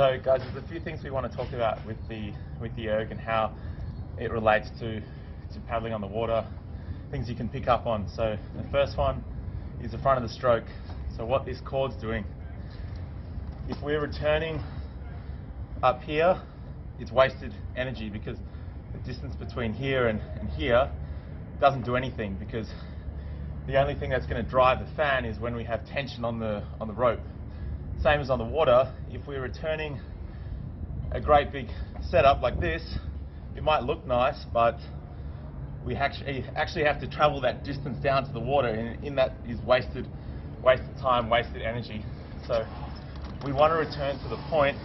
So guys, there's a few things we want to talk about with the erg and how it relates to paddling on the water, things you can pick up on. So the first one is the front of the stroke. So what this cord's doing, if we're returning up here, it's wasted energy because the distance between here and here doesn't do anything, because the only thing that's going to drive the fan is when we have tension on the rope. Same as on the water, if we're returning a great big setup like this, it might look nice, but we actually have to travel that distance down to the water, and in that is wasted time, wasted energy. So we want to return to the point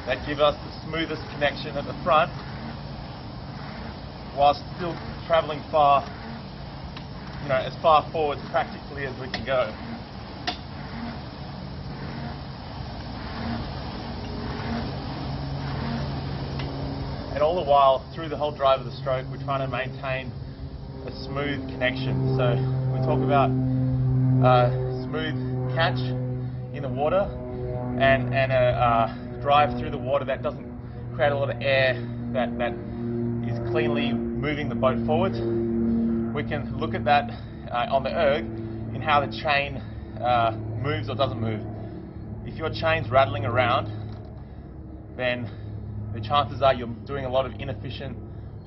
that gives us the smoothest connection at the front, while still traveling far, as far forward practically as we can go. And all the while, through the whole drive of the stroke, we're trying to maintain a smooth connection. So we talk about smooth catch in the water and a drive through the water that doesn't create a lot of air, that is cleanly moving the boat forward. We can look at that on the erg in how the chain moves or doesn't move. If your chain's rattling around, then the chances are you're doing a lot of inefficient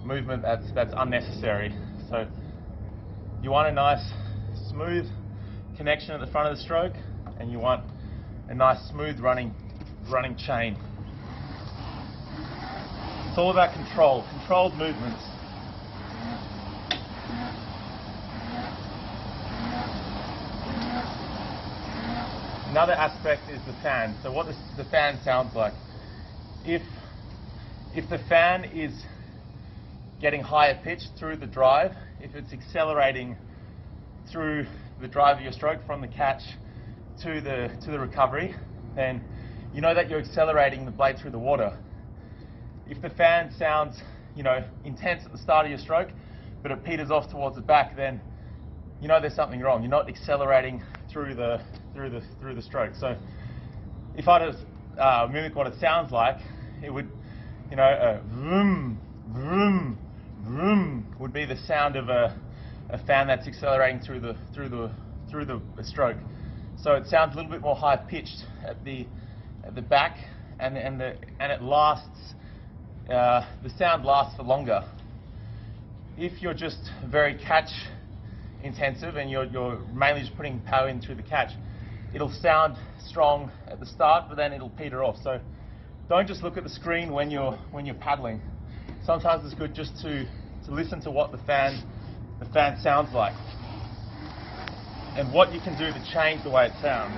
movement that's unnecessary. So you want a nice smooth connection at the front of the stroke, and you want a nice smooth running chain. It's all about controlled movements. Another aspect is the fan. So what the fan sounds like. If the fan is getting higher pitch through the drive, if it's accelerating through the drive of your stroke from the catch to the recovery, then you know that you're accelerating the blade through the water. If the fan sounds, intense at the start of your stroke, but it peters off towards the back, then you know there's something wrong. You're not accelerating through the stroke. So if I just mimic what it sounds like, it would, a vroom, vroom, vroom would be the sound of a fan that's accelerating through the stroke. So it sounds a little bit more high pitched at the back, and it lasts. The sound lasts for longer. If you're just very catch intensive and you're mainly just putting power in through the catch, it'll sound strong at the start, but then it'll peter off. So don't just look at the screen when you're paddling. Sometimes it's good just to listen to what the fan sounds like and what you can do to change the way it sounds.